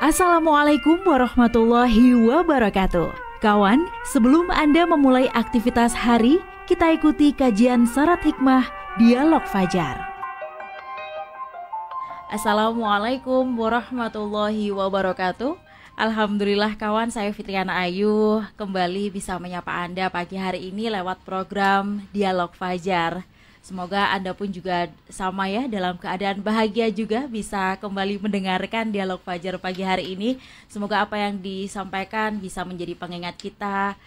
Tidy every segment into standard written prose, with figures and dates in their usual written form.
Assalamualaikum warahmatullahi wabarakatuh. Kawan, sebelum Anda memulai aktivitas hari, kita ikuti kajian Syarat Hikmah Dialog Fajar. Assalamualaikum warahmatullahi wabarakatuh. Alhamdulillah kawan, saya Fitriana Ayu kembali bisa menyapa Anda pagi hari ini lewat program Dialog Fajar. Semoga Anda pun juga sama ya, dalam keadaan bahagia juga bisa kembali mendengarkan Dialog Fajar pagi hari ini. Semoga apa yang disampaikan bisa menjadi pengingat kita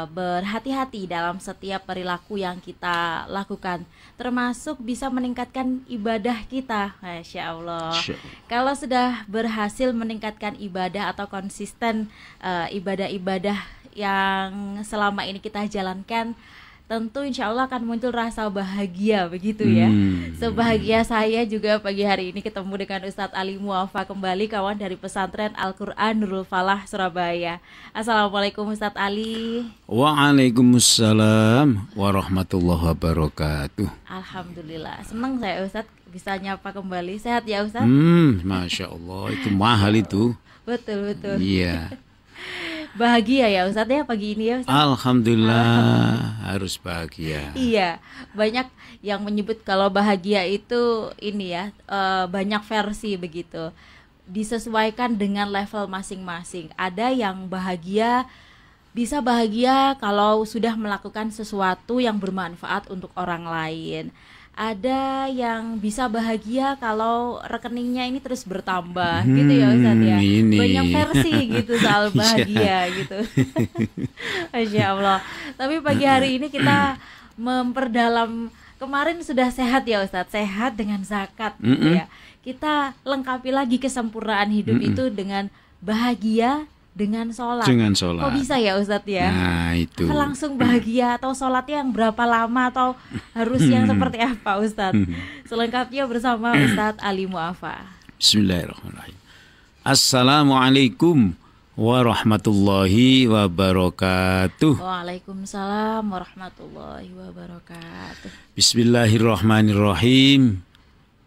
berhati-hati dalam setiap perilaku yang kita lakukan, termasuk bisa meningkatkan ibadah kita. Masya Allah. Kalau sudah berhasil meningkatkan ibadah atau konsisten ibadah-ibadah yang selama ini kita jalankan, tentu insya Allah akan muncul rasa bahagia begitu ya. Sebahagia saya juga pagi hari ini ketemu dengan Ustadz Ali Muafa kembali, kawan dari pesantren Al-Quran Nurul Falah Surabaya. Assalamualaikum Ustadz Ali. Waalaikumsalam warahmatullahi wabarakatuh. Alhamdulillah, senang saya Ustadz bisa nyapa kembali. Sehat ya Ustadz? Masya Allah, itu mahal itu. Betul. Iya. Bahagia ya Ustadz ya pagi ini ya Ustadz? Alhamdulillah, harus bahagia. Iya, banyak yang menyebut kalau bahagia itu ini ya, banyak versi begitu. Disesuaikan dengan level masing-masing. Ada yang bahagia, bisa bahagia kalau sudah melakukan sesuatu yang bermanfaat untuk orang lain. Ada yang bisa bahagia kalau rekeningnya ini terus bertambah gitu ya Ustadz ya. Banyak versi gitu soal bahagia gitu. Masya Allah. Tapi pagi hari ini kita memperdalam, kemarin sudah sehat ya Ustadz, sehat dengan zakat gitu ya. Kita lengkapi lagi kesempurnaan hidup itu dengan bahagia dengan sholat. Kok bisa ya Ustadz ya? Nah itu. Apa langsung bahagia atau sholatnya yang berapa lama atau harus yang seperti apa Ustadz? Selengkapnya bersama Ustadz Ali Muafa. Bismillahirrahmanirrahim. Assalamualaikum warahmatullahi wabarakatuh. Waalaikumsalam warahmatullahi wabarakatuh. Bismillahirrahmanirrahim.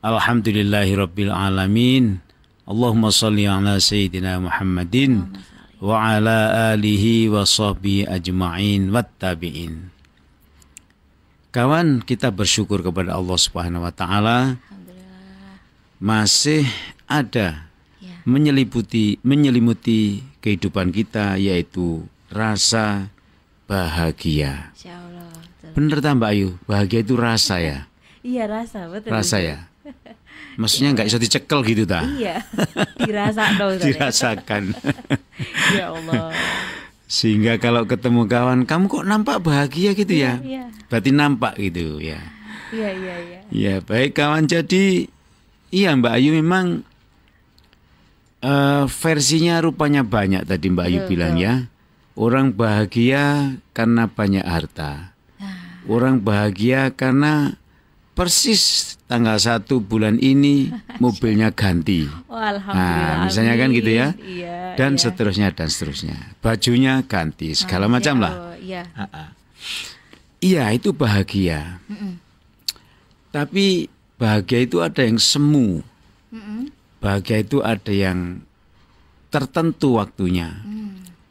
Alhamdulillahirabbil alamin. Allahumma shalli ala sayyidina Muhammadin wa ala alihi wa sahbihi ajma'in wattabi'in. Kawan, kita bersyukur kepada Allah Subhanahu wa taala masih ada menyelimuti kehidupan kita, yaitu rasa bahagia. Bener tak Mbak Ayu? Bahagia itu rasa ya? Iya, rasa, betul. Rasa ya? Maksudnya nggak bisa dicekel gitu ta? Iya, dirasakan. Ya Allah. Sehingga kalau ketemu kawan, kamu kok nampak bahagia gitu ya? Iya. Berarti nampak gitu ya. Iya. Ya baik kawan, jadi iya Mbak Ayu memang versinya rupanya banyak tadi Mbak Ayu bilang ya. Orang bahagia karena banyak harta. Orang bahagia karena persis tanggal 1 bulan ini mobilnya ganti. Alhamdulillah. Misalnya kan gitu ya. Iya, dan iya. seterusnya. Bajunya ganti, segala macam lah. Iya. Iya, itu bahagia. Tapi bahagia itu ada yang semu. Bahagia itu ada yang tertentu waktunya.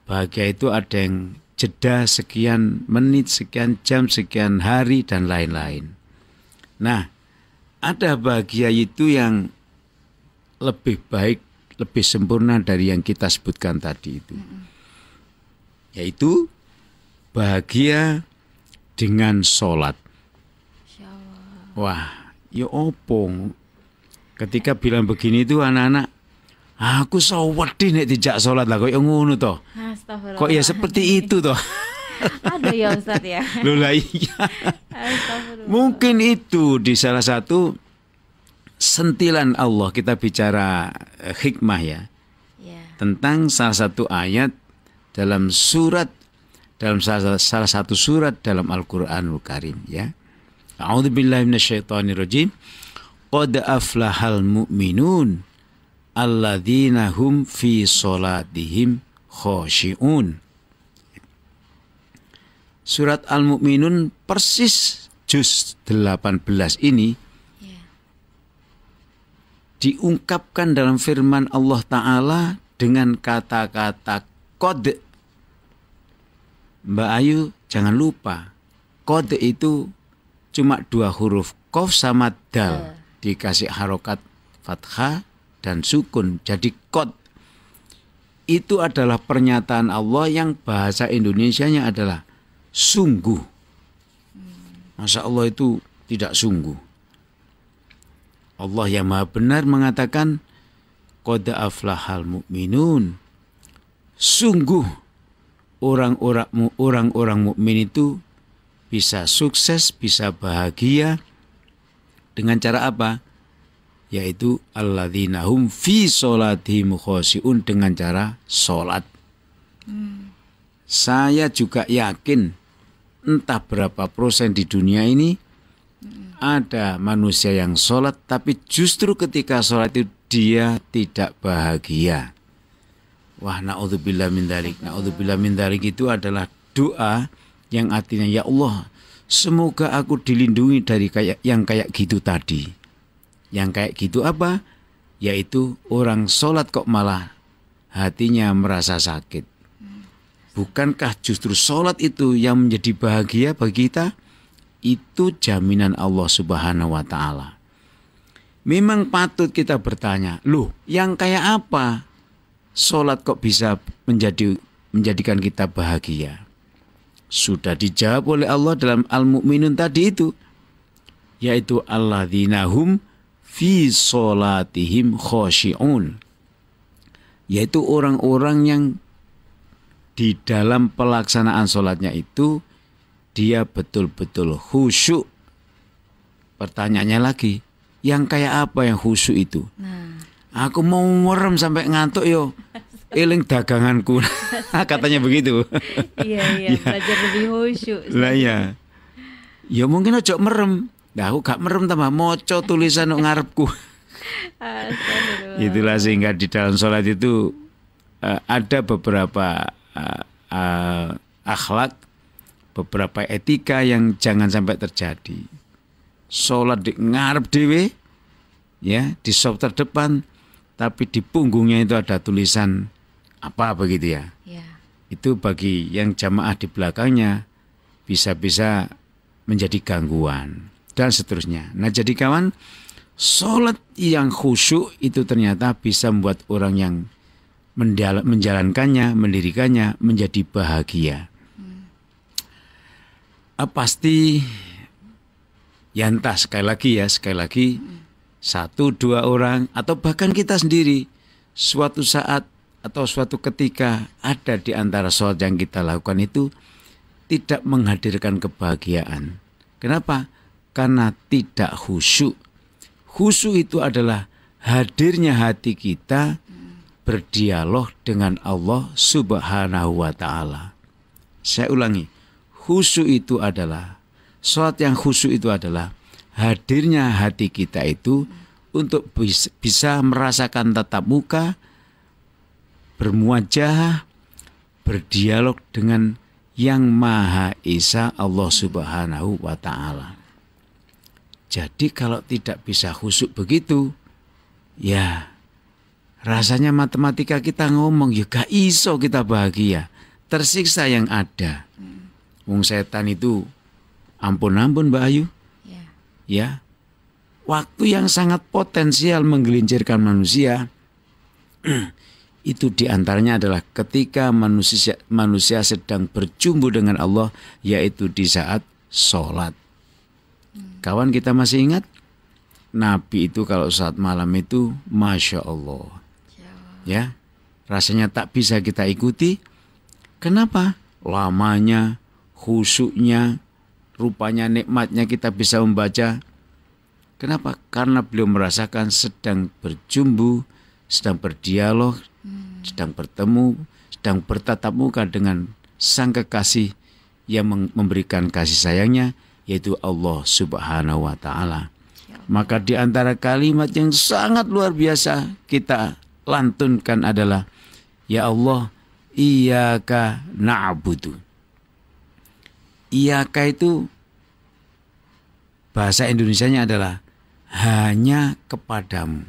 Bahagia itu ada yang jeda sekian menit, sekian jam, sekian hari, dan lain-lain. Nah, ada bahagia itu yang lebih baik, lebih sempurna dari yang kita sebutkan tadi itu. Yaitu bahagia dengan sholat. Wah, ya opong. Ketika bilang begini itu anak-anak, aku sawedi nek dijak sholat lah, kok yang ngono toh. Kok ya seperti itu toh. Ada ya Ustadz ya. Loh iya. Mungkin itu di salah satu sentilan Allah, kita bicara hikmah ya. Tentang salah satu ayat dalam salah satu surat dalam Al-Quranul Karim ya. A'udzubillahi minasyaitonirrajim. Qad aflahal mu'minun alladzina hum fi sholatihim khoshi'un. Surat Al-Mu'minun persis juz 18 ini diungkapkan dalam firman Allah Ta'ala dengan kata-kata qad. Mbak Ayu jangan lupa, qad itu cuma 2 huruf, qaf sama dal, dikasih harokat fathah dan sukun, jadi qad. Itu adalah pernyataan Allah yang bahasa Indonesianya adalah sungguh. Masa Allah itu tidak sungguh. Allah yang Maha Benar mengatakan qad aflahal mu'minun. Sungguh orang-orang mukmin itu bisa sukses, bisa bahagia dengan cara apa? Yaitu alladzina hum fi sholatihim khoshi'un, dengan cara sholat. Saya juga yakin entah berapa persen di dunia ini ada manusia yang sholat, tapi justru ketika sholat itu dia tidak bahagia. Wah, na'udzubillah min dzalik. Na'udzubillah min dzalik itu adalah doa yang artinya, ya Allah, semoga aku dilindungi dari yang kayak gitu tadi. Yang kayak gitu apa? Yaitu orang sholat kok malah hatinya merasa sakit. Bukankah justru sholat itu yang menjadi bahagia bagi kita? Itu jaminan Allah Subhanahu wa Ta'ala. Memang patut kita bertanya, loh, yang kayak apa sholat kok bisa menjadikan kita bahagia? Sudah dijawab oleh Allah dalam Al-Mu'minun tadi itu, yaitu alladzina hum fi sholatihim khoshi'un, yaitu orang-orang yang di dalam pelaksanaan sholatnya itu dia betul-betul khusyuk. Pertanyaannya lagi, yang kayak apa yang khusyuk itu? Aku mau merem sampai ngantuk yo, eling daganganku. Katanya begitu. Iya, belajar lebih khusyuk. Lah ya. Ya mungkin ojo merem. Nah, aku gak merem tambah moco tulisan nang ngarepku. Itulah sehingga di dalam sholat itu ada beberapa akhlak, beberapa etika yang jangan sampai terjadi. Sholat di ngarep dewe, ya, di sop terdepan, tapi di punggungnya itu ada tulisan apa begitu ya. Itu bagi yang jamaah di belakangnya bisa-bisa menjadi gangguan dan seterusnya. Nah, jadi kawan, sholat yang khusyuk itu ternyata bisa membuat orang yang menjalankannya, mendirikannya menjadi bahagia. Pasti ya entah, sekali lagi 1-2 orang atau bahkan kita sendiri suatu saat atau suatu ketika ada di antara sholat yang kita lakukan itu tidak menghadirkan kebahagiaan. Kenapa? Karena tidak khusyuk. Khusyuk itu adalah hadirnya hati kita berdialog dengan Allah Subhanahu wa Ta'ala. Saya ulangi, khusyuk itu adalah, sholat yang khusyuk itu adalah hadirnya hati kita itu untuk bisa merasakan tatap muka, bermuajah, berdialog dengan Yang Maha Esa, Allah Subhanahu wa Ta'ala. Jadi kalau tidak bisa khusyuk begitu, ya rasanya matematika kita ngomong, ya gak iso kita bahagia. Tersiksa yang ada. Wong setan itu ampun-ampun Mbak Ayu. Ya, waktu yang sangat potensial menggelincirkan manusia itu diantaranya adalah ketika manusia sedang berjumpa dengan Allah, yaitu di saat sholat. Kawan, kita masih ingat Nabi itu kalau saat malam itu Masya Allah, ya, rasanya tak bisa kita ikuti. Kenapa? Lamanya, khusyuknya, rupanya nikmatnya kita bisa membaca. Kenapa? Karena beliau merasakan sedang berjumpa, sedang berdialog, sedang bertemu, sedang bertatap muka dengan sang kekasih yang memberikan kasih sayangnya, yaitu Allah Subhanahu wa Ta'ala. Maka di antara kalimat yang sangat luar biasa kita lantunkan adalah, ya Allah, iyyaka na'budu. Iyyaka itu bahasa Indonesianya adalah hanya kepadamu.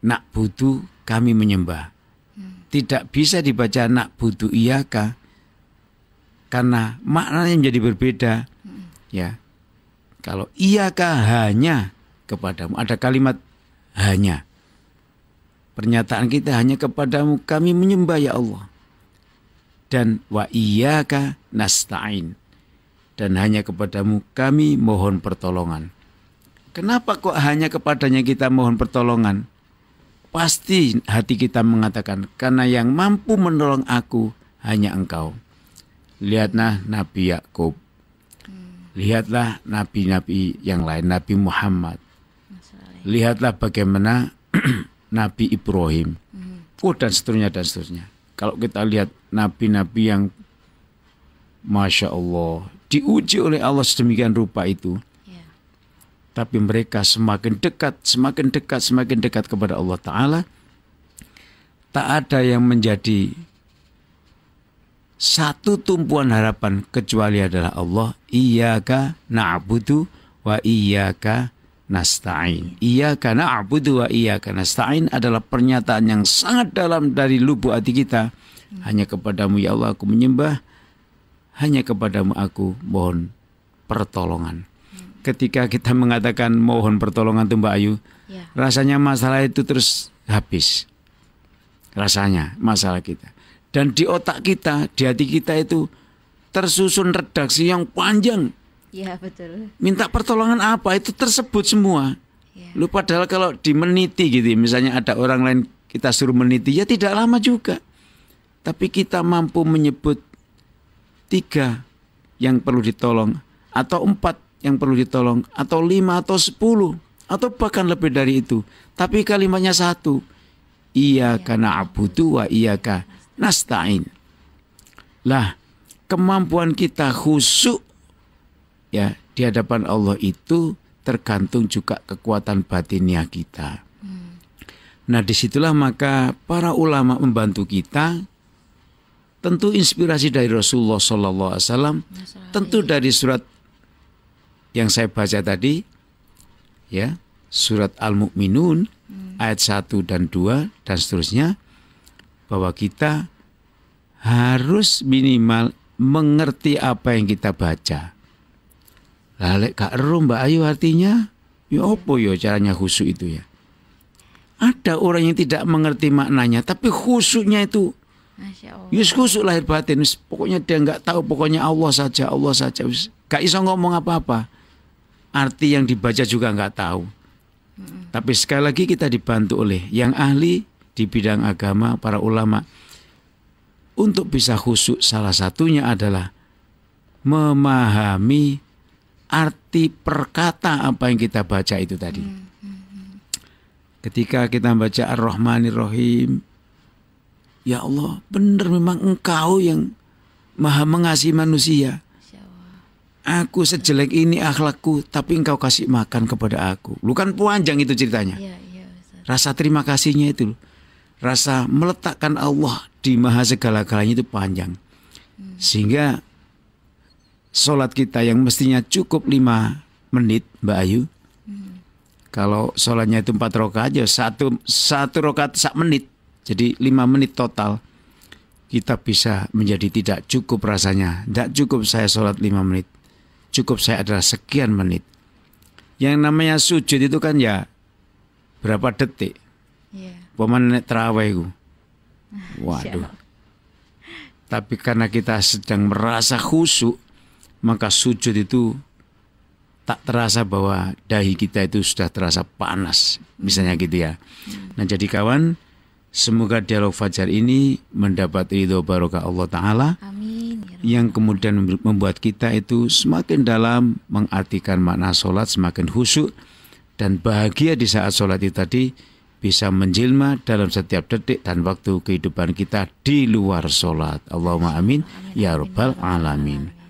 Na'budu, kami menyembah. tidak bisa dibaca na'budu iyyaka karena maknanya menjadi berbeda. Ya. Kalau iyyaka hanya kepadamu, ada kalimat hanya. Pernyataan kita hanya kepadamu kami menyembah ya Allah. Dan wa iyyaka nasta'in. Dan hanya kepadamu kami mohon pertolongan. Kenapa kok hanya kepadanya kita mohon pertolongan? Pasti hati kita mengatakan, karena yang mampu menolong aku hanya Engkau. Lihatlah Nabi Yakub. Lihatlah nabi-nabi yang lain, Nabi Muhammad. Lihatlah bagaimana Nabi Ibrahim. Dan seterusnya dan seterusnya. Kalau kita lihat nabi-nabi yang Masya Allah diuji oleh Allah sedemikian rupa itu. Tapi mereka semakin dekat kepada Allah Ta'ala. Tak ada yang menjadi satu tumpuan harapan kecuali adalah Allah. Iyyaka na'budu wa iyyaka nasta'in. Iyyaka na'budu wa iyyaka nasta'in adalah pernyataan yang sangat dalam dari lubuk hati kita. Hanya kepadamu ya Allah aku menyembah. Hanya kepadamu aku mohon pertolongan. Ketika kita mengatakan mohon pertolongan tuh Mbak Ayu, rasanya masalah itu terus habis. Rasanya masalah kita. Dan di otak kita, di hati kita itu tersusun redaksi yang panjang. Iya betul. Minta pertolongan apa itu tersebut semua. Lu padahal kalau dimeniti gitu, misalnya ada orang lain kita suruh meniti, ya tidak lama juga. Tapi kita mampu menyebut 3 yang perlu ditolong, atau 4 yang perlu ditolong, atau 5 atau 10, atau bahkan lebih dari itu. Tapi kalimatnya satu. Iyyaka na'budu wa iyyaka nasta'in. Lah, kemampuan kita khusyuk ya di hadapan Allah itu tergantung juga kekuatan batiniah kita. Nah, disitulah maka para ulama membantu kita. Tentu inspirasi dari Rasulullah SAW, tentu dari surat yang saya baca tadi, ya, surat Al-Mu'minun ayat 1 dan 2 dan seterusnya, bahwa kita harus minimal mengerti apa yang kita baca. Lalek Kak Ero Mbak Ayu artinya, ya apa ya caranya khusyuk itu ya? Ada orang yang tidak mengerti maknanya, tapi khusyuknya itu, Yus khusyuk lahir batin, pokoknya dia nggak tahu, pokoknya Allah saja, gak iso ngomong apa-apa. Arti yang dibaca juga nggak tahu. Tapi sekali lagi kita dibantu oleh yang ahli di bidang agama, para ulama. Untuk bisa khusyuk salah satunya adalah memahami arti perkata apa yang kita baca itu tadi. Ketika kita baca Ar-Rahmanir Rahim, ya Allah, benar memang Engkau yang maha mengasihi manusia. Aku sejelek ini akhlakku, tapi Engkau kasih makan kepada aku. Lu kan panjang itu ceritanya. Rasa terima kasihnya itu, rasa meletakkan Allah di maha segala-galanya itu panjang. Sehingga sholat kita yang mestinya cukup 5 menit, Mbak Ayu, kalau sholatnya itu 4 rakaat aja, satu rakaat 1 menit, jadi 5 menit total. Kita bisa menjadi tidak cukup rasanya. Tidak cukup saya sholat 5 menit. Cukup saya adalah sekian menit. Yang namanya sujud itu kan ya berapa detik. Pemain terawih itu. Waduh. Tapi karena kita sedang merasa khusyuk, maka sujud itu tak terasa bahwa dahi kita itu sudah terasa panas. Misalnya gitu ya. Nah jadi kawan, semoga dialog Fajar ini mendapat ridho barokah Allah Ta'ala. Amin. Yang kemudian membuat kita itu semakin dalam mengartikan makna sholat, semakin khusyuk dan bahagia di saat sholat itu tadi bisa menjelma dalam setiap detik dan waktu kehidupan kita di luar sholat. Allahumma amin ya rabbal alamin.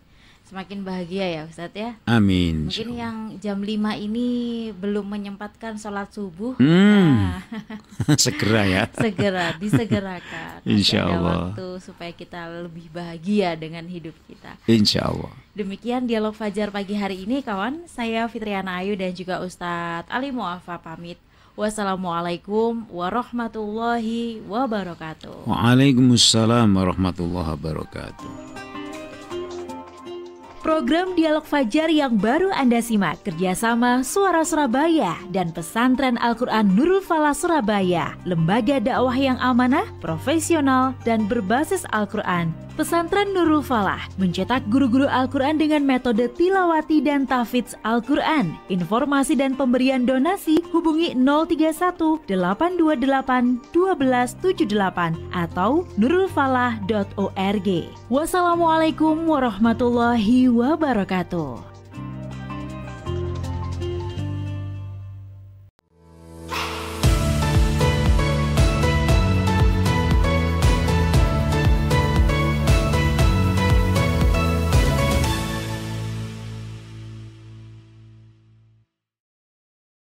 Semakin bahagia ya Ustadz ya. Amin. Mungkin yang jam 5 ini belum menyempatkan sholat subuh. Segera ya. Segera disegerakan. Insya Allah. Ada waktu supaya kita lebih bahagia dengan hidup kita. Insya Allah. Demikian dialog Fajar pagi hari ini kawan. Saya Fitriana Ayu dan juga Ustadz Ali Muafa pamit. Wassalamualaikum warahmatullahi wabarakatuh. Waalaikumsalam warahmatullahi wabarakatuh. Program Dialog Fajar yang baru Anda simak kerjasama Suara Surabaya dan Pesantren Al-Quran Nurul Falah Surabaya, lembaga dakwah yang amanah, profesional, dan berbasis Al-Quran. Pesantren Nurul Falah mencetak guru-guru Al-Quran dengan metode tilawati dan tahfidz Al-Quran. Informasi dan pemberian donasi hubungi 031 828 1278 atau nurulfalah.org. Wassalamualaikum warahmatullahi wabarakatuh.